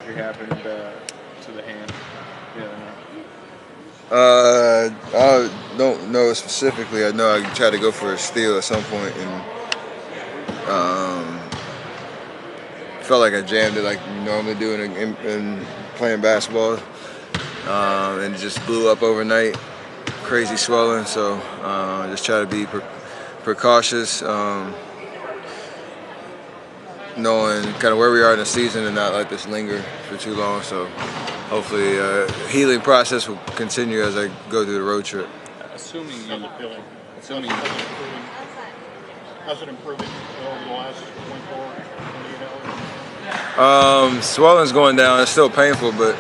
What happened to the hand the other night? I don't know specifically. I know I tried to go for a steal at some point and felt like I jammed it like you normally do in playing basketball, and it just blew up overnight. Crazy swelling, so just try to be precautious, knowing kind of where we are in the season and not let this linger for too long. So hopefully, healing process will continue as I go through the road trip. Assuming How's it feeling? assuming How's it improving over the last 24, 48 hours? Swelling's going down. It's still painful, but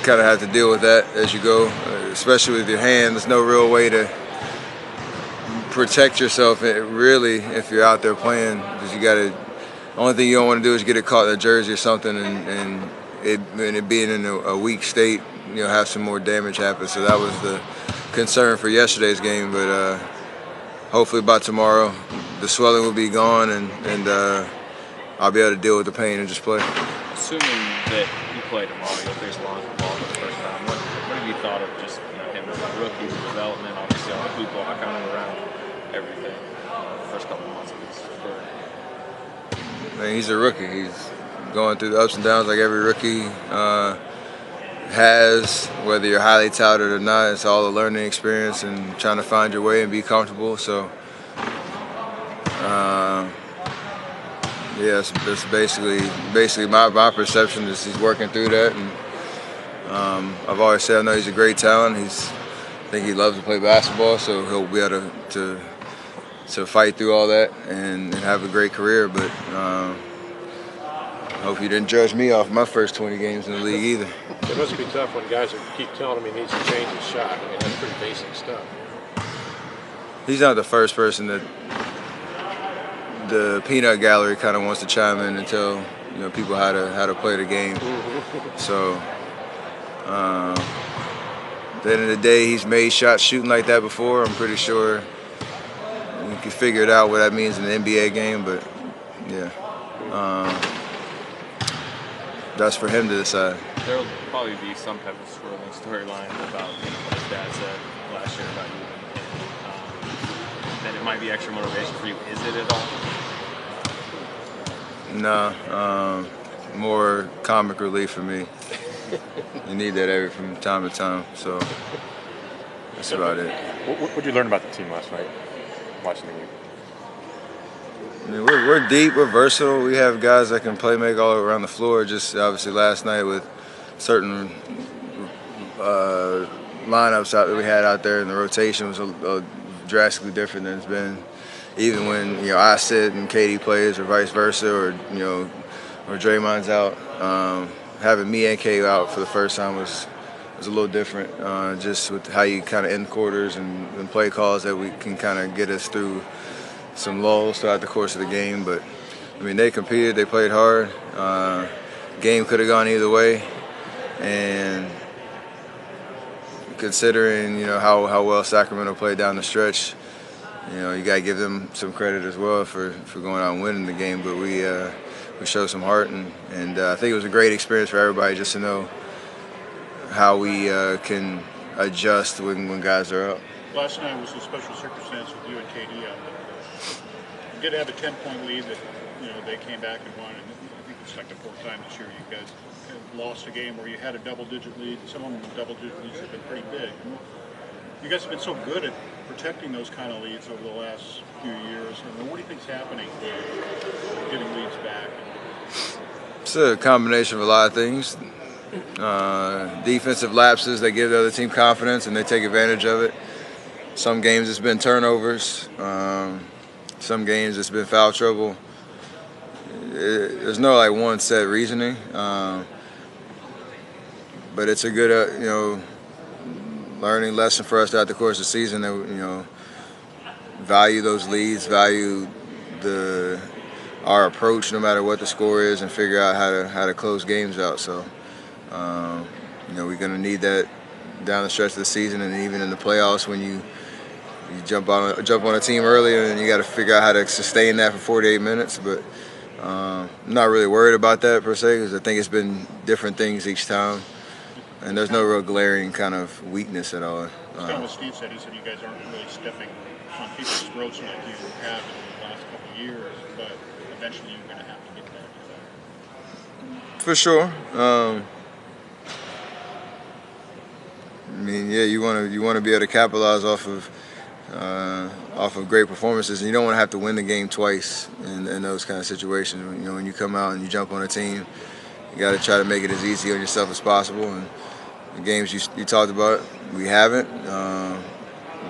kind of have to deal with that as you go, especially with your hand. There's no real way to protect yourself really if you're out there playing, because you got to. The only thing you don't want to do is get it caught in a jersey or something, and it being in a weak state, have some more damage happen. So that was the concern for yesterday's game, but hopefully by tomorrow the swelling will be gone and I'll be able to deal with the pain and just play. assuming that you play tomorrow, you'll face Lonzo Balls for the first time. What have you thought of just him as a rookie, his development, obviously on the hoop ball, kind of around everything the first couple of months of his career? I mean, he's a rookie. He's going through the ups and downs like every rookie has, whether you're highly touted or not. It's all a learning experience and trying to find your way and be comfortable. So, yeah, it's basically my perception is he's working through that. And I've always said I know he's a great talent. I think he loves to play basketball, so he'll be able to fight through all that and have a great career. But I hope you didn't judge me off my first 20 games in the league either. It must be tough when guys keep telling him he needs to change his shot. I mean, that's pretty basic stuff. He's not the first person that the peanut gallery kind of wants to chime in and tell people how to play the game. So at the end of the day, he's made shots shooting like that before. I'm pretty sure you can figure it out what that means in the NBA game, but yeah. That's for him to decide. There'll probably be some type of swirling storyline about what his dad said last year about you, and that it might be extra motivation for you. Is it at all? No, more comic relief for me. You need that from time to time, so that's about it. What did you learn about the team last night, watching the game? I mean, we're deep, we're versatile. We have guys that can make all around the floor. Just obviously last night with certain lineups that we had out there in the rotation was drastically different than it's been. Even when I sit and Katie plays, or vice versa, or Draymond's out, having me and Kay out for the first time was a little different. Just with how you kind of end quarters and play calls that we can kind of get us through some lulls throughout the course of the game. But I mean, they competed, they played hard. Game could have gone either way, and considering how well Sacramento played down the stretch, you got to give them some credit as well for going out and winning the game. But we showed some heart, and I think it was a great experience for everybody just to know how we can adjust when guys are up. Last night was a special circumstance with you and KD out there. You did have a 10-point lead that they came back and won, and I think it's like the fourth time this year you guys have lost a game where you had a double-digit lead. Some of them double-digit leads have been pretty big. You guys have been so good at protecting those kind of leads over the last few years. What do you think's happening getting leads back? It's a combination of a lot of things. Defensive lapses that give the other team confidence and they take advantage of it. Some games it's been turnovers. Some games it's been foul trouble. There's no one set reasoning, but it's a good learning lesson for us throughout the course of the season that value those leads, value our approach no matter what the score is, and figure out how to close games out. So we're going to need that down the stretch of the season, and even in the playoffs when you jump on a team early and you got to figure out how to sustain that for 48 minutes. But I'm not really worried about that per se, because I think it's been different things each time, and there's no real glaring kind of weakness at all. It's kind of what Steve said. He said you guys aren't really stepping on people's throats like you have in the last couple of years, but eventually you're going to have to get back to that. For sure. I mean, yeah, you want to be able to capitalize off of great performances, and you don't want to have to win the game twice in those kind of situations. You know, when you come out and you jump on a team, you got to try to make it as easy on yourself as possible. And the games you talked about, we haven't,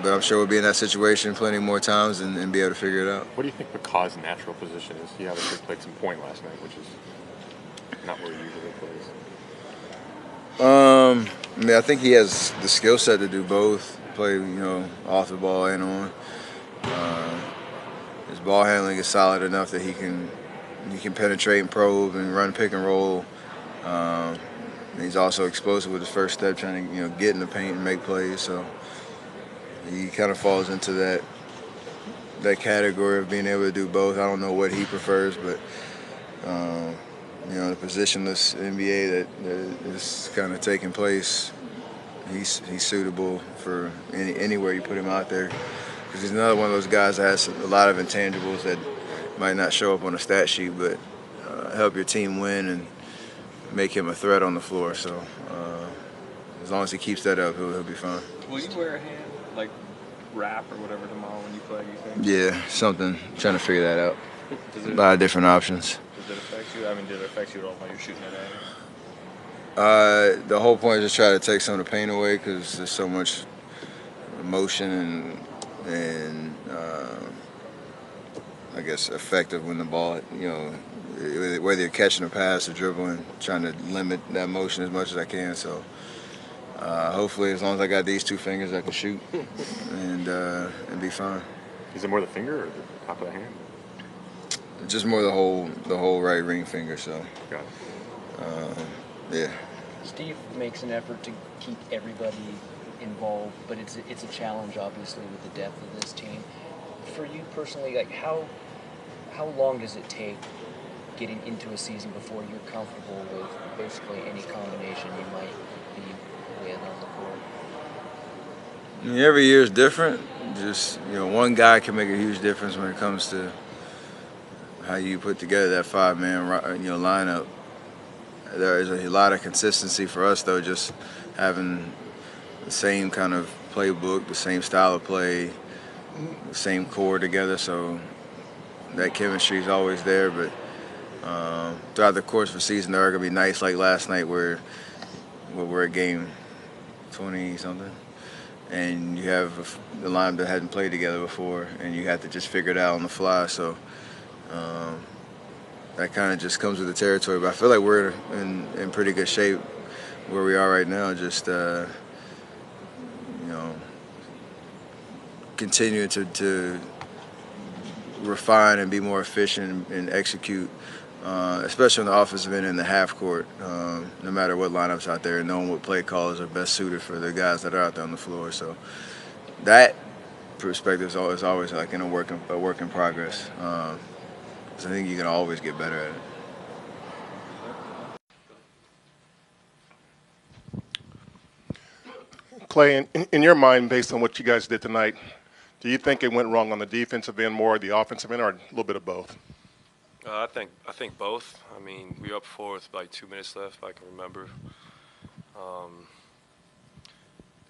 but I'm sure we'll be in that situation plenty more times and be able to figure it out. What do you think McCaw's natural position is? He obviously played some point last night, which is not where he usually plays. I mean, I think he has the skill set to do both. Play, off the ball and on. His ball handling is solid enough that he can penetrate and probe and run pick and roll. And he's also explosive with his first step, trying to get in the paint and make plays. So he kind of falls into that category of being able to do both. I don't know what he prefers, but the positionless NBA that is kind of taking place, he's suitable for anywhere you put him out there, because he's another one of those guys that has a lot of intangibles that might not show up on a stat sheet, but help your team win and make him a threat on the floor. So as long as he keeps that up, he'll be fine. Will you wear a hand, like wrap or whatever, tomorrow when you play, you think? Yeah, something. Trying to figure that out. A lot of different options. Does it affect you? I mean, did it affect you at all while you're shooting it at? The whole point is just try to take some of the pain away, because there's so much emotion and I guess effective when the ball, whether you're catching a pass or dribbling, trying to limit that motion as much as I can. So hopefully, as long as I got these two fingers, I can shoot and be fine. Is it more the finger or the top of the hand? Just more the whole right ring finger. So Got it. yeah. Steve makes an effort to keep everybody involved, but it's a challenge, obviously, with the depth of this team. For you personally, like how long does it take getting into a season before you're comfortable with basically any combination you might be with on the court? I mean, every year is different. Just one guy can make a huge difference when it comes to how you put together that five-man lineup. There is a lot of consistency for us, though, just having the same kind of playbook, the same style of play, the same core together. So that chemistry is always there. But throughout the course of the season, there are going to be nights like last night where we're at game 20-something, and you have the line that hadn't played together before, and you have to just figure it out on the fly. So that kind of just comes with the territory. But I feel like we're in pretty good shape where we are right now. Just continuing to refine and be more efficient and execute, especially on the offensive end in the half court. No matter what lineups out there, knowing what play calls are best suited for the guys that are out there on the floor. So that perspective is always like a work in progress. So I think you can always get better at it. Clay, in your mind, based on what you guys did tonight, do you think it went wrong on the defensive end more, the offensive end, or a little bit of both? I think both. I mean, we were up 4 with like 2 minutes left, if I can remember.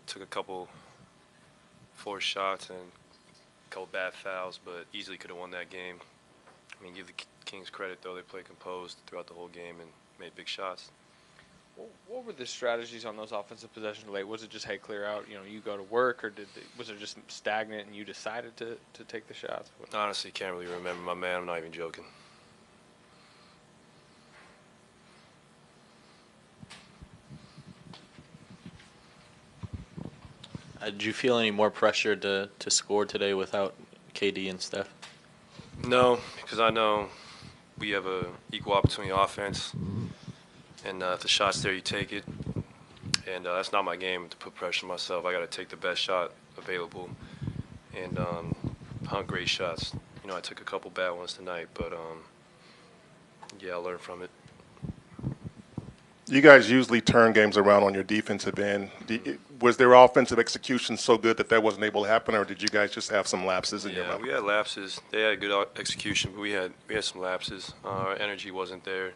Took a couple forced shots and a couple bad fouls, but easily could have won that game. I mean, give the Kings credit, though. They played composed throughout the whole game and made big shots. What were the strategies on those offensive possessions late? Was it just, hey, clear out, you go to work, or was it just stagnant and you decided to take the shots? Honestly, can't really remember, my man. I'm not even joking. Did you feel any more pressure to score today without KD and Steph? No, because I know we have a equal opportunity offense, and if the shot's there, you take it. And that's not my game to put pressure on myself. I got to take the best shot available and hunt great shots. I took a couple bad ones tonight, but yeah, I'll learn from it. You guys usually turn games around on your defensive end. Was their offensive execution so good that that wasn't able to happen, or did you guys just have some lapses in your Yeah, run? we had lapses. They had good execution, but we had some lapses. Our energy wasn't there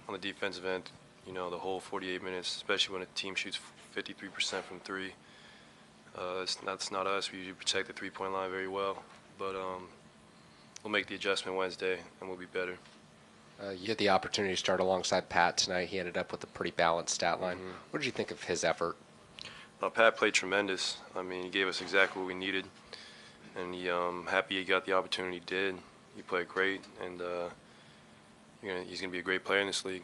on the defensive end. You know, the whole 48 minutes, especially when a team shoots 53% from three. That's not us. We usually protect the three-point line very well, but we'll make the adjustment Wednesday, and we'll be better. You had the opportunity to start alongside Pat tonight. He ended up with a pretty balanced stat line. Mm-hmm. What did you think of his effort? Pat played tremendous. I mean, he gave us exactly what we needed, and happy he got the opportunity he did. He played great, and he's going to be a great player in this league.